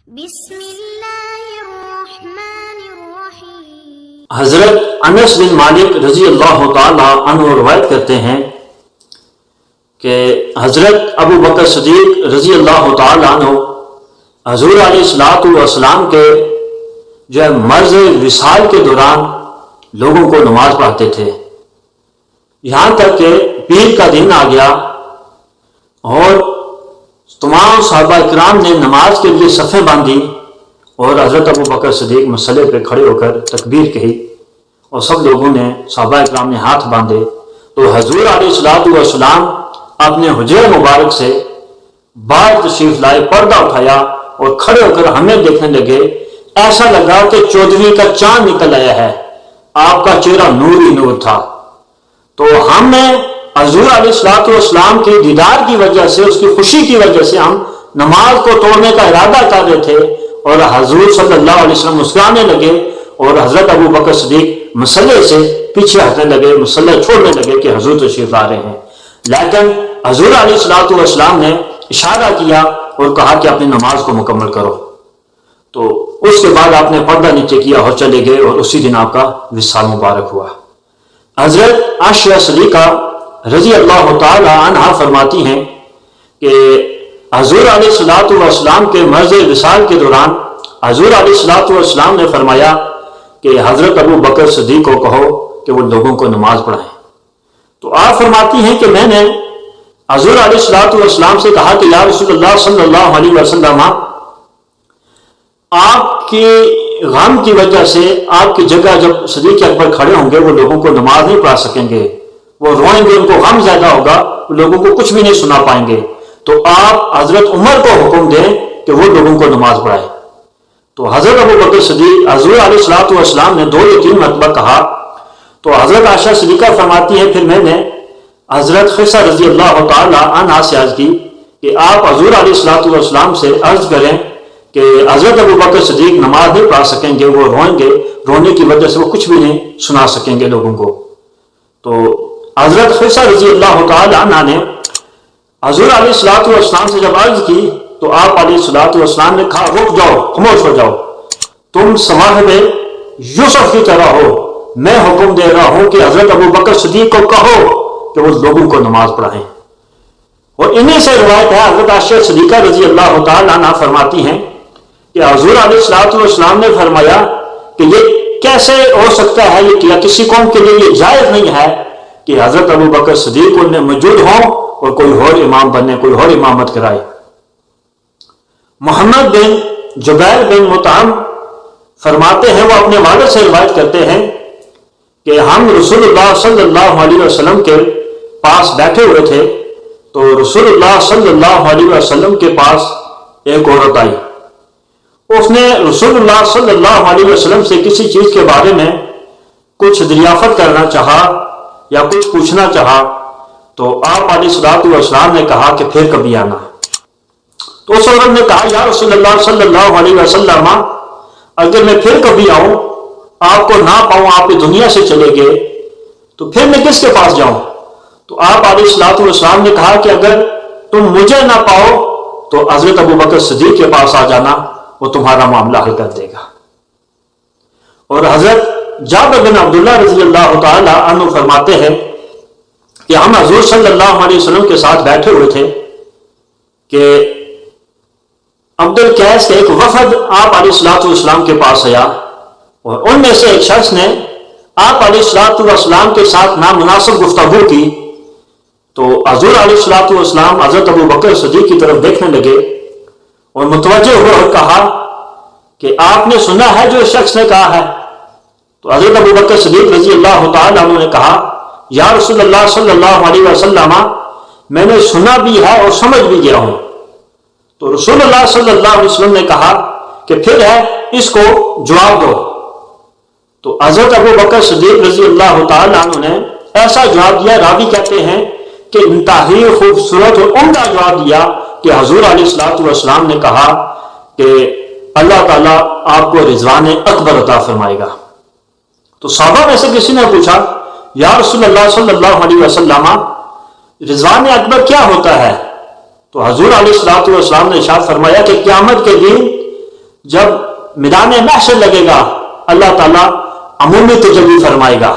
بسم اللہ الرحمن الرحیم۔ حضرت انس بن مالک رضی اللہ تعالی عنہ روایت کرتے ہیں کہ حضرت ابو بکر صدیق رضی اللہ تعالی عنہ حضور علیہ الصلوۃ والسلام کے جو ہے مرض وصال کے دوران لوگوں کو نماز پڑھاتے تھے، یہاں تک کہ پیر کا دن آ گیا اور تمام صحابہ کرام نے نماز کے لیے صفیں باندھی اور حضرت ابو بکر صدیق مصلی پہ کھڑے ہو کر تکبیر کہی اور سب لوگوں نے صحابہ کرام نے ہاتھ باندھے تو حضور علیہ الصلوۃ والسلام اپنے حجرے مبارک سے باہر تشریف لائے، پردہ اٹھایا اور کھڑے ہو کر ہمیں دیکھنے لگے۔ ایسا لگا کہ 14ویں کا چاند نکل آیا ہے، آپ کا چہرہ نور ہی نور تھا۔ تو ہم نے حضور علیہ الصلوۃ والسلام کے دیدار کی وجہ سے، اس کی خوشی کی وجہ سے ہم نماز کو توڑنے کا ارادہ کر رہے تھے اور حضور صلی اللہ علیہ وسلم مسکرانے لگے اور حضرت ابو بکر صدیق مصلی سے پیچھے ہٹنے لگے، مصلی چھوڑنے لگے کہ حضور تشریف لا رہے ہیں، لیکن حضور علیہ الصلوۃ والسلام نے اشارہ کیا اور کہا کہ اپنی نماز کو مکمل کرو۔ تو اس کے بعد آپ نے پردہ نیچے کیا اور چلے گئے اور اسی دن آپ کا وصال مبارک ہوا۔ حضرت عائشہ صدیقہ رضی اللہ تعالی عنہا فرماتی ہیں کہ حضور علیہ الصلوۃ والسلام کے مرض وصال کے دوران حضور علیہ الصلوۃ والسلام نے فرمایا کہ حضرت ابو بکر صدیق کو کہو کہ وہ لوگوں کو نماز پڑھائیں۔ تو آپ فرماتی ہیں کہ میں نے حضور علیہ الصلوۃ والسلام سے کہا کہ یا رسول اللہ صلی اللہ علیہ وسلم، آپ کے غم کی وجہ سے آپ کی جگہ جب صدیق اکبر کھڑے ہوں گے وہ لوگوں کو نماز نہیں پڑھا سکیں گے، وہ روئیں گے، ان کو غم زیادہ ہوگا، وہ لوگوں کو کچھ بھی نہیں سنا پائیں گے، تو آپ حضرت عمر کو حکم دیں کہ وہ لوگوں کو نماز پڑھائیں۔ تو حضرت ابو بکر صدیق حضور علیہ الصلوۃ والسلام نے 2 یا 3 مرتبہ کہا تو حضرت عائشہ صدیقہ فرماتی ہیں پھر میں نے حضرت حفصہ رضی اللہ تعالی عنہا سے عرض کی کہ آپ حضور علیہ الصلوۃ والسلام سے عرض کریں کہ حضرت ابو بکر صدیق نماز نہیں پڑھا سکیں گے، وہ روئیں گے، رونے کی وجہ سے وہ کچھ بھی نہیں سنا سکیں گے لوگوں کو۔ تو حضرت حفصہ رضی اللہ تعالی عنہ نے حضور علیہ الصلوۃ والسلام سے جب عرض کی تو آپ علیہ الصلوۃ والسلام نے کہا رک جاؤ، خاموش ہو جاؤ، تم صواحب یوسف کی طرح ہو، میں حکم دے رہا ہوں کہ حضرت ابو بکر صدیق کو کہو کہ وہ لوگوں کو نماز پڑھائیں۔ اور انہی سے روایت ہے، حضرت عائشہ صدیقہ رضی اللہ تعالی عنہ فرماتی ہیں کہ حضور علیہ الصلوۃ والسلام نے فرمایا کہ یہ کیسے ہو سکتا ہے، یہ کیا کسی قوم کے لیے یہ جائز نہیں ہے کہ حضرت ابو بکر صدیق ان میں موجود ہوں اور کوئی اور امام بنے، کوئی اور امامت کرائے۔ محمد بن جبیر بن مطعم فرماتے ہیں، وہ اپنے والد سے روایت کرتے ہیں کہ ہم رسول اللہ صلی اللہ علیہ وسلم کے پاس بیٹھے ہوئے تھے تو رسول اللہ صلی اللہ علیہ وسلم کے پاس ایک عورت آئی، اس نے رسول اللہ صلی اللہ علیہ وسلم سے کسی چیز کے بارے میں کچھ دریافت کرنا چاہا یا کچھ پوچھنا چاہا تو آپ علیہ الصلوۃ والسلام نے کہا کہ پھر کبھی آنا۔ تو اس عورت نے کہا یا رسول اللہ صلی اللہ علیہ وسلم، اگر میں پھر کبھی آؤں، آپ کو نہ پاؤں، آپ دنیا سے چلے گئے تو پھر میں کس کے پاس جاؤں؟ تو آپ علیہ الصلوۃ والسلام نے کہا کہ اگر تم مجھے نہ پاؤ تو حضرت ابو بکر صدیق کے پاس آ جانا، وہ تمہارا معاملہ حل کر دے گا۔ اور حضرت جابر بن عبداللہ رضی اللہ تعالی عنہ فرماتے ہیں کہ ہم حضور صلی اللہ علیہ وسلم کے ساتھ بیٹھے ہوئے تھے کہ عبد القیس کا ایک وفد آپ علیہ الصلوۃ والسلام کے پاس آیا اور ان میں سے ایک شخص نے آپ علیہ الصلوۃ والسلام کے ساتھ نامناسب گفتگو کی تو حضور علیہ الصلوۃ والسلام حضرت ابو بکر صدیق کی طرف دیکھنے لگے اور متوجہ ہوئے اور کہا کہ آپ نے سنا ہے جو اس شخص نے کہا ہے؟ تو حضرت ابو بکر صدیق رضی اللہ تعالی عنہ نے کہا یا رسول اللہ صلی اللہ علیہ وسلم، میں نے سنا بھی ہے اور سمجھ بھی گیا ہوں۔ تو رسول اللہ صلی اللہ علیہ وسلم نے کہا کہ پھر ہے اس کو جواب دو۔ تو حضرت ابو بکر صدیق رضی اللہ تعالی عنہ نے ایسا جواب دیا، راوی کہتے ہیں کہ انتہائی خوبصورت اور عمدہ جواب دیا کہ حضور علیہ الصلوۃ والسلام نے کہا کہ اللہ تعالیٰ آپ کو رضوان اکبر عطا فرمائے گا۔ تو صحابہ میں سے کسی نے پوچھا یا رسول اللہ صلی اللہ علیہ وسلم، رضوان اکبر کیا ہوتا ہے؟ تو حضور علیہ الصلوۃ والسلام نے ارشاد فرمایا کہ قیامت کے دن جب میدان محشر لگے گا اللہ تعالیٰ عمومی تجلی فرمائے گا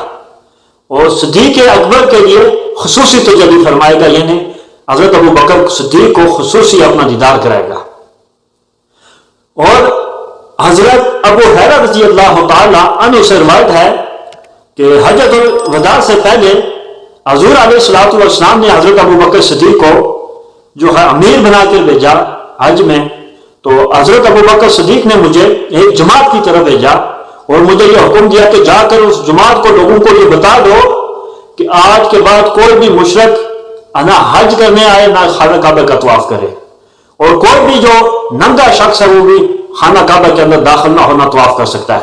اور صدیق اکبر کے لیے خصوصی تجلی فرمائے گا، یعنی حضرت ابو بکر صدیق کو خصوصی اپنا دیدار کرائے گا۔ اور حضرت ابو ہریرہ رضی اللہ تعالیٰ عنہ سے روایت ہے کہ حجۃ الوداع سے پہلے حضور علیہ الصلوۃ والسلام نے حضرت ابو بکر صدیق کو جو ہے امیر بنا کر بھیجا حج میں، تو حضرت ابو بکر صدیق نے مجھے ایک جماعت کی طرف بھیجا اور مجھے یہ حکم دیا کہ جا کر اس جماعت کو لوگوں کو یہ بتا دو کہ آج کے بعد کوئی بھی مشرک نہ حج کرنے آئے نہ خانہ کعبہ کا طواف کرے، اور کوئی بھی جو ننگا شخص ہے وہ بھی خانہ کعبہ کے اندر داخل نہ ہونا طواف کر سکتا ہے۔